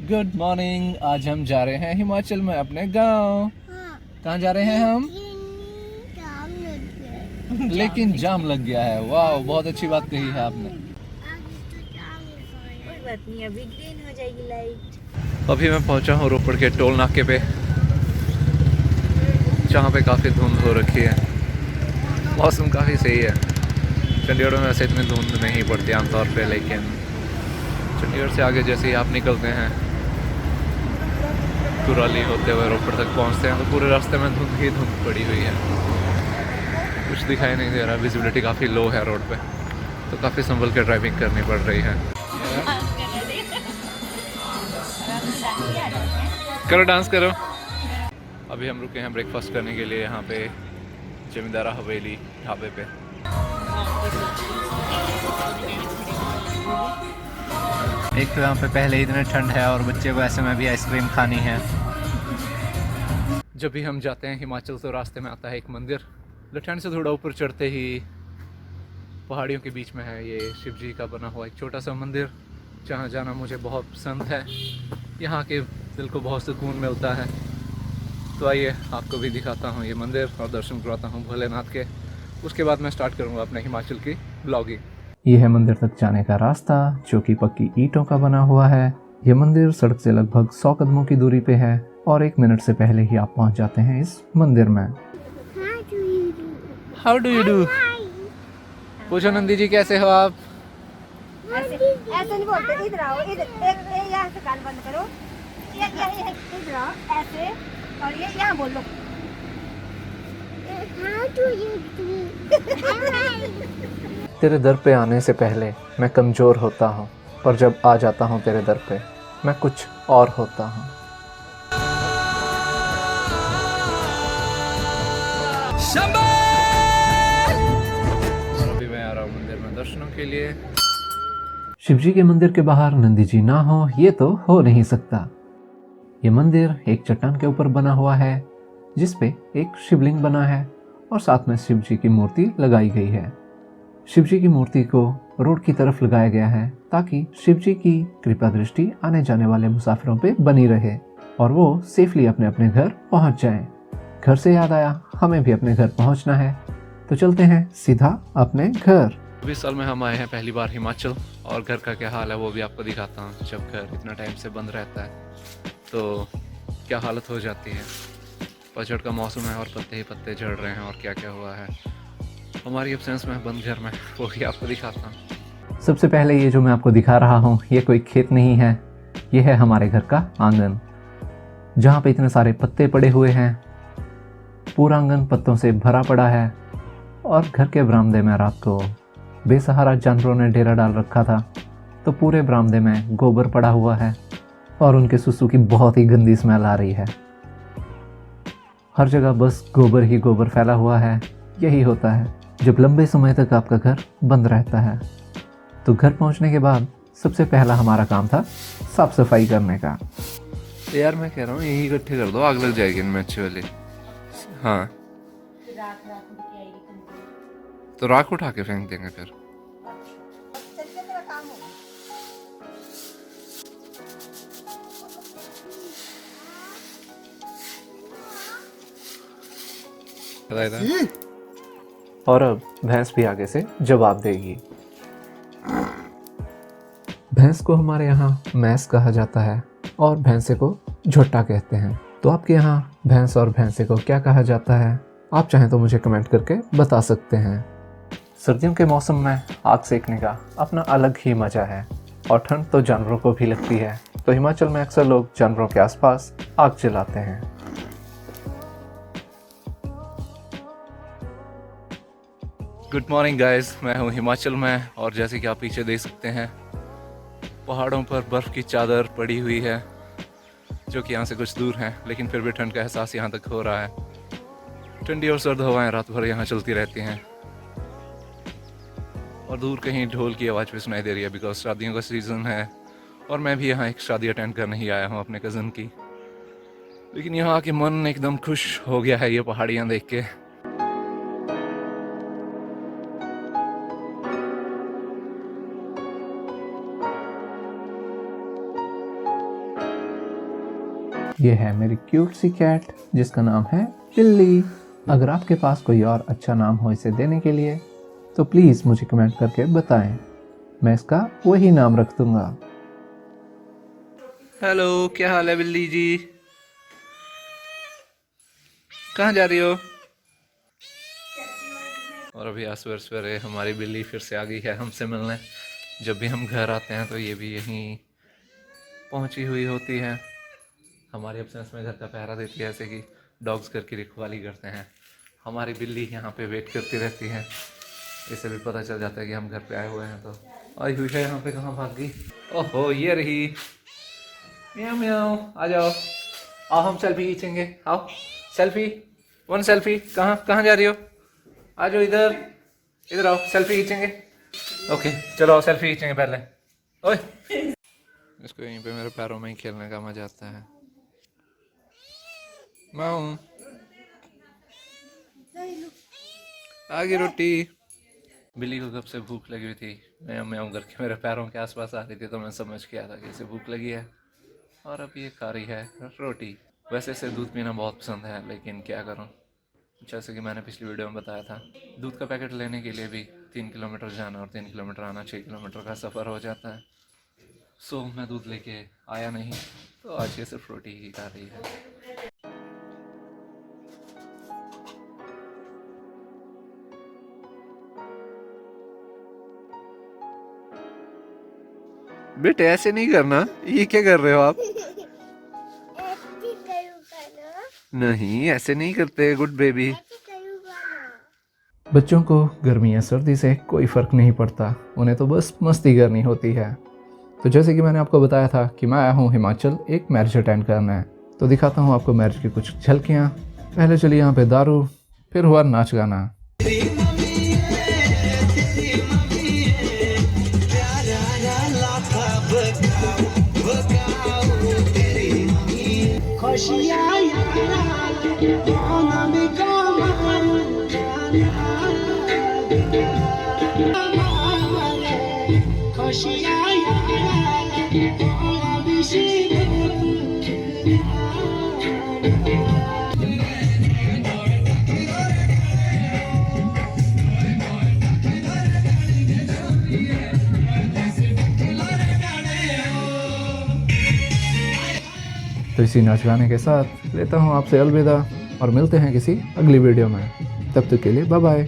Good morning. आज हम जा रहे हैं हिमाचल में अपने गांव। हाँ, कहाँ जा रहे हैं हम? काम लग गया। लेकिन जाम लग गया है। वाह, बहुत अच्छी बात कही है आपने। आगे तो जाम लगा है। कोई बात नहीं, अभी ग्रीन हो जाएगी लाइट। अभी मैं पहुंचा हूँ रोपड़ के टोल नाके पे, जहाँ पे काफ़ी धुंध हो रखी है। मौसम काफ़ी सही है। चंडीगढ़ में वैसे इतनी धुंध नहीं पड़ती आमतौर पे, लेकिन चंडीगढ़ से आगे जैसे ही आप निकलते हैं, कुराली होते हुए रोपड़ तक पहुंचते हैं, तो पूरे रास्ते में धुंध ही धुंध पड़ी हुई है। कुछ दिखाई नहीं दे रहा। विजिबिलिटी काफ़ी लो है रोड पे, तो काफ़ी संभल के ड्राइविंग करनी पड़ रही है। करो डांस करो। अभी हम रुके हैं ब्रेकफास्ट करने के लिए यहाँ पे जमींदारा हवेली ढाबे पे। एक तो यहाँ पे पहले ही इतने ठंड है और बच्चे को ऐसे में भी आइसक्रीम खानी है। जब भी हम जाते हैं हिमाचल तो रास्ते में आता है एक मंदिर। लठैन से थोड़ा ऊपर चढ़ते ही पहाड़ियों के बीच में है ये शिव जी का बना हुआ एक छोटा सा मंदिर, जहाँ जाना मुझे बहुत पसंद है। यहाँ के दिल को बहुत सुकून मिलता है। तो आइए आपको भी दिखाता हूँ ये मंदिर और दर्शन करवाता हूँ भोलेनाथ के। उसके बाद मैं स्टार्ट करूँगा अपने हिमाचल की ब्लॉगिंग। ये है मंदिर तक जाने का रास्ता, जो कि पक्की ईंटों का बना हुआ है। ये मंदिर सड़क से लगभग 100 कदमों की दूरी पे है और 1 मिनट से पहले ही आप पहुंच जाते हैं इस मंदिर में। How do you do? पूछो नंदी जी, कैसे हो आप? ऐसे ऐसे नहीं बोलते, इधर आओ, इधर एक यहाँ से कान बंद करो, ये इधर आओ ऐसे, और ये यहाँ बोलो। How do you do? तेरे दर पे आने से पहले मैं कमज़ोर होता हूँ, पर जब आ जाता हूँ तेरे दर पे मैं कुछ और होता हूँ। और अभी मैं आ रहा हूँ मंदिर में दर्शनों के लिए। शिवजी के मंदिर के बाहर नंदी जी ना हो ये तो हो नहीं सकता। ये मंदिर एक चट्टान के ऊपर बना हुआ है, जिस पे एक शिवलिंग बना है और साथ में शिव जी की मूर्ति लगाई गई है। शिव जी की मूर्ति को रोड की तरफ लगाया गया है ताकि शिव जी की कृपा दृष्टि आने जाने वाले मुसाफिरों पे बनी रहे और वो सेफली अपने अपने घर पहुंच जाएं। घर से याद आया, हमें भी अपने घर पहुंचना है, तो चलते हैं सीधा अपने घर। 20 साल में हम आए हैं पहली बार हिमाचल, और घर का क्या हाल है वो भी आपको दिखाता हूँ। जब घर इतना टाइम से बंद रहता है तो क्या हालत हो जाती है। पतझड़ का मौसम है और पत्ते ही पत्ते झड़ रहे हैं, और क्या क्या हुआ है हमारी एब्सेंस में बंद घर में, वो भी आपको दिखाता हूँ। सबसे पहले ये जो मैं आपको दिखा रहा हूँ, ये कोई खेत नहीं है, ये है हमारे घर का आंगन, जहाँ पे इतने सारे पत्ते पड़े हुए हैं। पूरा आंगन पत्तों से भरा पड़ा है और घर के बरामदे में रात को बेसहारा जानवरों ने डेरा डाल रखा था, तो पूरे बरामदे में गोबर पड़ा हुआ है और उनके सुसु की बहुत ही गंदी स्मेल आ रही है। हर जगह बस गोबर ही गोबर फैला हुआ है। यही होता है जब लंबे समय तक आपका घर बंद रहता है। तो घर पहुंचने के बाद सबसे पहला हमारा काम था साफ सफाई करने का। तो यार मैं कह रहा हूँ यही इकट्ठे कर दो, आग लग जाएगी इनमें अच्छी वाली। हाँ, तो राख उठा के फेंक देंगे फिर। और अब भैंस भी आगे से जवाब देगी। भैंस को हमारे यहाँ मैस कहा जाता है और भैंसे को झोटा कहते हैं। तो आपके यहाँ भैंस और भैंसे को क्या कहा जाता है, आप चाहें तो मुझे कमेंट करके बता सकते हैं। सर्दियों के मौसम में आग सेकने का अपना अलग ही मजा है, और ठंड तो जानवरों को भी लगती है, तो हिमाचल में अक्सर लोग जानवरों के आसपास आग जलाते हैं। गुड मॉर्निंग गाइस, मैं हूँ हिमाचल में, और जैसे कि आप पीछे देख सकते हैं पहाड़ों पर बर्फ़ की चादर पड़ी हुई है, जो कि यहाँ से कुछ दूर है, लेकिन फिर भी ठंड का एहसास यहाँ तक हो रहा है। ठंडी और सर्द हवाएं रात भर यहाँ चलती रहती हैं, और दूर कहीं ढोल की आवाज़ भी सुनाई दे रही है, बिकॉज शादियों का सीज़न है और मैं भी यहाँ एक शादी अटेंड करने ही आया हूँ अपने कज़न की। लेकिन यहाँ आके मन एकदम खुश हो गया है ये पहाड़ियाँ देख के। ये है मेरी क्यूट सी कैट जिसका नाम है बिल्ली। अगर आपके पास कोई और अच्छा नाम हो इसे देने के लिए तो प्लीज़ मुझे कमेंट करके बताएं, मैं इसका वही नाम रख दूंगा। हेलो, क्या हाल है बिल्ली जी? कहाँ जा रही हो? और अभी आज सवेरे सवेरे हमारी बिल्ली फिर से आ गई है हमसे मिलने। जब भी हम घर आते हैं तो ये भी यहीं पहुंची हुई होती है। हमारी एब्सेंस में घर का पहरा देती है, ऐसे कि डॉग्स घर की रखवाली करते हैं। हमारी बिल्ली यहाँ पे वेट करती रहती है, इसे भी पता चल जाता है कि हम घर पे आए हुए हैं। तो आई हुई है यहाँ पे, कहाँ भाग गई? ओहो, ये रही। म्याऊ म्याऊ, आ जाओ, आओ हम सेल्फी खींचेंगे। आओ सेल्फी, वन सेल्फी। कहाँ कहाँ जा रही हो? आ जाओ इधर, इधर आओ, सेल्फी खींचेंगे। ओके चलो आओ सेल्फी खींचेंगे पहले। ओए, इसको यहीं पे मेरे पैरों में ही खेलने का मजा आता है। माऊ, आ गई रोटी। बिल्ली को कब से भूख लगी हुई थी, मैं करके मेरे पैरों के आसपास आ रही थी, तो मैं समझ गया था कि इसे भूख लगी है और अब ये खा रही है रोटी। वैसे इसे दूध पीना बहुत पसंद है, लेकिन क्या करूं, जैसे कि मैंने पिछली वीडियो में बताया था, दूध का पैकेट लेने के लिए भी 3 किलोमीटर जाना और 3 किलोमीटर आना, 6 किलोमीटर का सफ़र हो जाता है। सो मैं दूध लेके आया नहीं, तो आज ये सिर्फ रोटी ही खा रही है। बेटे ऐसे नहीं करना, ये क्या कर रहे हो आप? ऐसे करूँगा ना, नहीं ऐसे नहीं करते गुड बेबी। ऐसे करूँगा ना। बच्चों को गर्मी या सर्दी से कोई फ़र्क नहीं पड़ता, उन्हें तो बस मस्ती करनी होती है। तो जैसे कि मैंने आपको बताया था कि मैं आया हूँ हिमाचल एक मैरिज अटेंड करना है, तो दिखाता हूँ आपको मैरिज की कुछ झलकियाँ। पहले चलिए यहाँ पे दारू, फिर हुआ नाच गाना। तो इसी नाच गाने के साथ लेता हूँ आपसे अलविदा और मिलते हैं किसी अगली वीडियो में। तब तक के लिए बाय बाय।